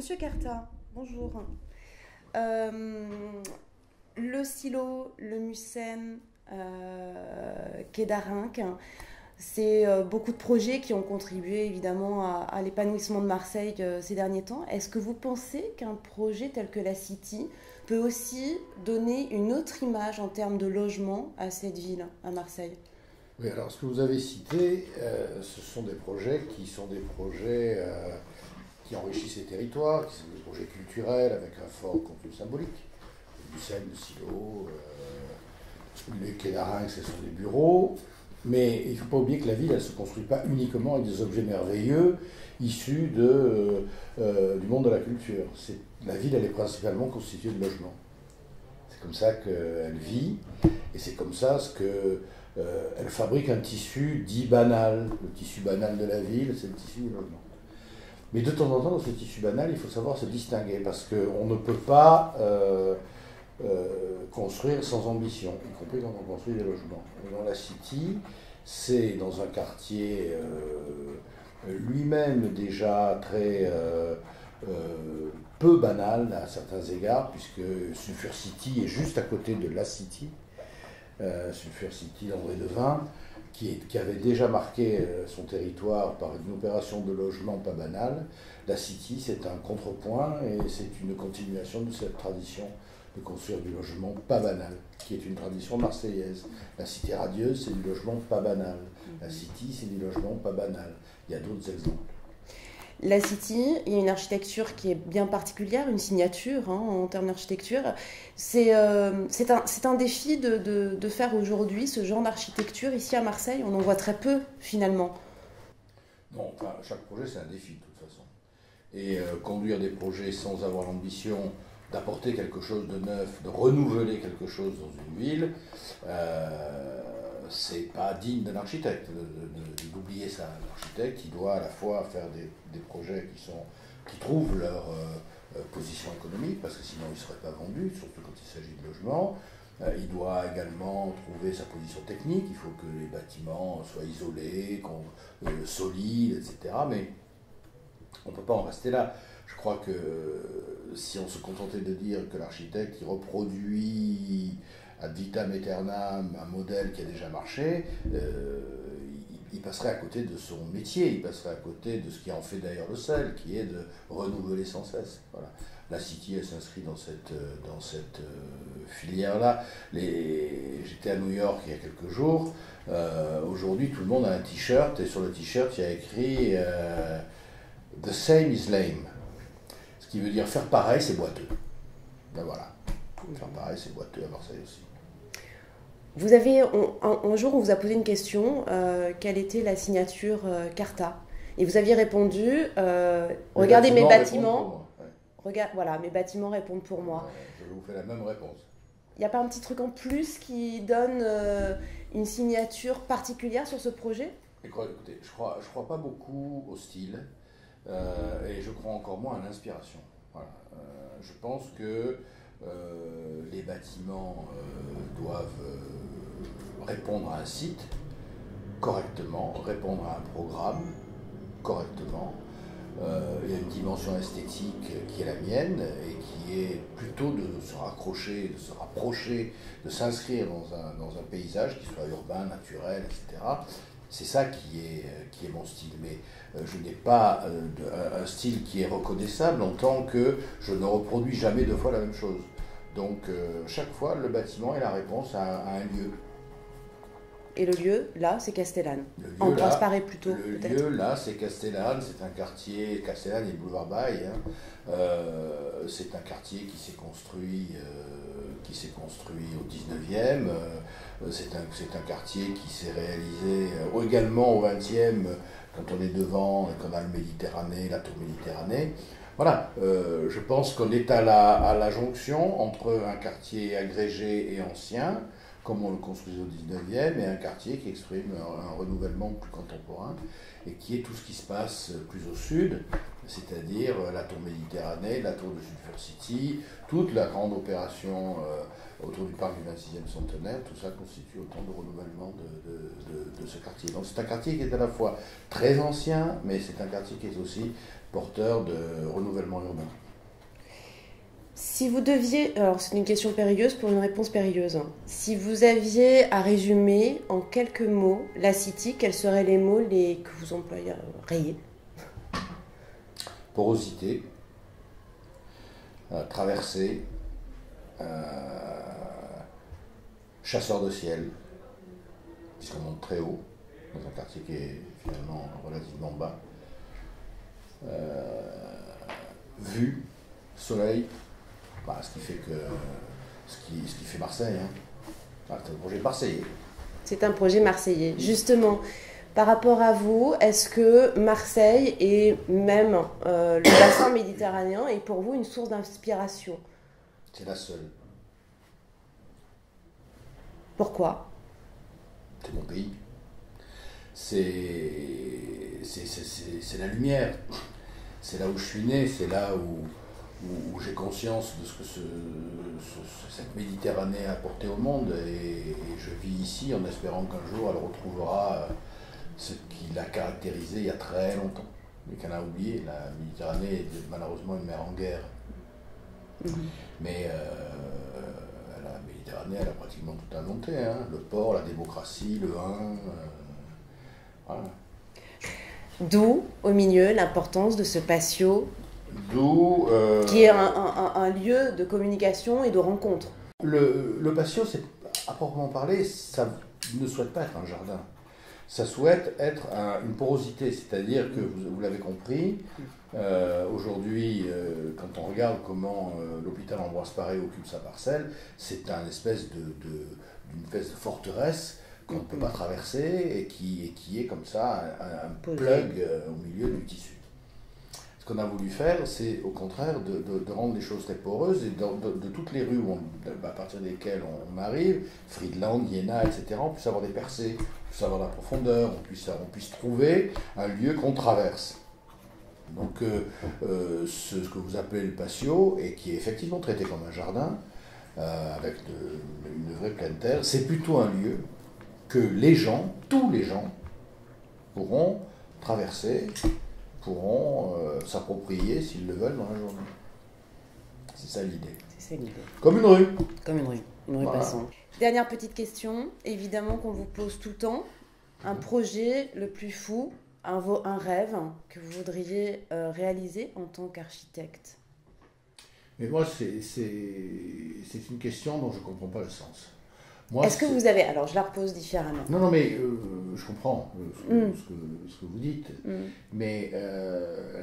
Monsieur Carta, bonjour. Euh, le Silo, le Mucem, Quai d'Arinques, c'est beaucoup de projets qui ont contribué évidemment à l'épanouissement de Marseille ces derniers temps. Est-ce que vous pensez qu'un projet tel que la City peut aussi donner une autre image en termes de logement à cette ville, à Marseille? Oui, alors ce que vous avez cité, ce sont des projets qui enrichissent les territoires, qui sont des projets culturels avec un fort contenu symbolique. Du Seine, le Silo, les quais d'Arinques, ce sont des bureaux. Mais il ne faut pas oublier que la ville, elle ne se construit pas uniquement avec des objets merveilleux issus du monde de la culture. La ville, elle est principalement constituée de logements. C'est comme ça qu'elle vit, et c'est comme ça elle fabrique un tissu dit banal. Le tissu banal de la ville, c'est le tissu du logement. Mais de temps en temps, dans ce tissu banal, il faut savoir se distinguer, parce qu'on ne peut pas construire sans ambition, y compris quand on construit des logements. Dans la City, c'est dans un quartier lui-même déjà très peu banal à certains égards, puisque Sulphur City est juste à côté de la City, Sulphur City d'André Devin, qui avait déjà marqué son territoire par une opération de logement pas banale. La City, c'est un contrepoint et c'est une continuation de cette tradition de construire du logement pas banal, qui est une tradition marseillaise. La Cité radieuse, c'est du logement pas banal. La City, c'est du logement pas banal. Il y a d'autres exemples. La City, il y a une architecture qui est bien particulière, une signature en termes d'architecture. C'est un défi de faire aujourd'hui ce genre d'architecture ici à Marseille. On en voit très peu finalement. Non, enfin, chaque projet, c'est un défi de toute façon. Et conduire des projets sans avoir l'ambition d'apporter quelque chose de neuf, de renouveler quelque chose dans une ville, c'est pas digne d'un architecte d'oublier ça. L'architecte, il doit à la fois faire des projets qui trouvent leur position économique, parce que sinon ils ne seraient pas vendus, surtout quand il s'agit de logement. Il doit également trouver sa position technique, il faut que les bâtiments soient isolés, solides, etc. Mais on ne peut pas en rester là. Je crois que si on se contentait de dire que l'architecte il reproduit ad vitam aeternam un modèle qui a déjà marché, il passerait à côté de son métier, il passerait à côté de ce qui en fait d'ailleurs le sel, qui est de renouveler sans cesse. Voilà. La City, elle s'inscrit dans cette filière-là. J'étais à New York il y a quelques jours. Aujourd'hui, tout le monde a un t-shirt, et sur le t-shirt, il y a écrit The same is lame. Ce qui veut dire faire pareil, c'est boiteux. Ben voilà. Faire pareil, c'est boiteux à Marseille aussi. Vous avez, un jour, on vous a posé une question, quelle était la signature Carta? Et vous aviez répondu, regardez mes bâtiments. Voilà, mes bâtiments répondent pour moi. Je vous fais la même réponse. Il n'y a pas un petit truc en plus qui donne une signature particulière sur ce projet? Écoutez, je crois pas beaucoup au style, et je crois encore moins à l'inspiration. Voilà. Je pense que les bâtiments doivent répondre à un site correctement, répondre à un programme correctement. Il y a une dimension esthétique qui est la mienne et qui est plutôt de se raccrocher, de se rapprocher, de s'inscrire dans un paysage qui soit urbain, naturel, etc. C'est ça qui est mon style. Mais je n'ai pas un style qui est reconnaissable en tant que je ne reproduis jamais deux fois la même chose. Donc chaque fois, le bâtiment est la réponse à un lieu. Et le lieu, là, c'est Castellane. En transparaît plutôt, peut-être. Le lieu, là, c'est Castellane. C'est un quartier, Castellane et le boulevard Baille. C'est un quartier qui s'est construit au 19e. C'est un quartier qui s'est réalisé également au 20e, quand on est devant et qu'on a le Méditerranée, la tour Méditerranée. Voilà, je pense qu'on est à la jonction entre un quartier agrégé et ancien, comme on le construisait au 19e, et un quartier qui exprime un renouvellement plus contemporain, et qui est tout ce qui se passe plus au sud, c'est-à-dire la tour Méditerranée, la tour de Sulphur City, toute la grande opération autour du parc du 26e centenaire, tout ça constitue autant de renouvellement de ce quartier. Donc c'est un quartier qui est à la fois très ancien, mais c'est un quartier qui est aussi porteur de renouvellement urbain. Si vous deviez, alors c'est une question périlleuse pour une réponse périlleuse, hein. Si vous aviez à résumer en quelques mots la City, quels seraient les mots que vous employeriez? Porosité, traversée, chasseur de ciel, puisqu'on monte très haut, dans un quartier qui est finalement relativement bas. Vue, soleil, bah, ce qui fait Marseille. Hein. Ah, c'est un projet marseillais. C'est un projet marseillais. Justement, par rapport à vous, est-ce que Marseille et même le bassin méditerranéen est pour vous une source d'inspiration? C'est la seule. Pourquoi? C'est mon pays. C'est la lumière. C'est là où je suis né, c'est là où j'ai conscience de ce que cette Méditerranée a apporté au monde. Et je vis ici en espérant qu'un jour elle retrouvera ce qui l'a caractérisé il y a très longtemps. Mais qu'elle a oublié. La Méditerranée est malheureusement une mer en guerre. Mais la Méditerranée, elle a pratiquement tout inventé. Hein. Le port, la démocratie, le vin. Voilà. D'où, au milieu, l'importance de ce patio, D'où qui est un lieu de communication et de rencontre. le patio, c'est, à proprement parler, ça ne souhaite pas être un jardin. Ça souhaite être une porosité, c'est-à-dire que, vous l'avez compris, aujourd'hui, quand on regarde comment l'hôpital Ambroise Paré occupe sa parcelle, c'est une espèce de forteresse qu'on ne peut pas traverser et qui est comme ça un plug au milieu du tissu. Ce qu'on a voulu faire, c'est au contraire de rendre les choses très poreuses et de toutes les rues à partir desquelles on arrive, Friedland, Iéna, etc., on puisse avoir des percées, on puisse avoir de la profondeur, on puisse trouver un lieu qu'on traverse. Donc ce que vous appelez le patio, et qui est effectivement traité comme un jardin, avec une vraie pleine terre, c'est plutôt un lieu que les gens, tous les gens, pourront traverser, pourront s'approprier s'ils le veulent dans la journée. C'est ça l'idée. C'est ça l'idée. Comme une rue. Comme une rue voilà. Passante. Dernière petite question, évidemment qu'on vous pose tout le temps. Un projet le plus fou, un rêve que vous voudriez réaliser en tant qu'architecte? Mais moi, c'est une question dont je ne comprends pas le sens. Est-ce que vous avez... Alors, je la repose différemment. Non, mais je comprends ce que vous dites. Mais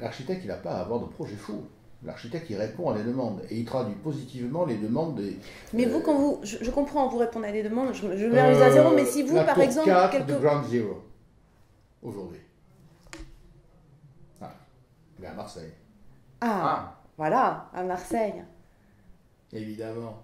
l'architecte, il n'a pas à avoir de projet fou. L'architecte, il répond à des demandes. Et il traduit positivement les demandes des... Mais vous, quand vous... Je comprends, vous répondez à des demandes, je vais à zéro, mais si vous, par exemple... La tour 4 de Ground Zero, aujourd'hui. Ah, mais à Marseille. Voilà, à Marseille. Évidemment.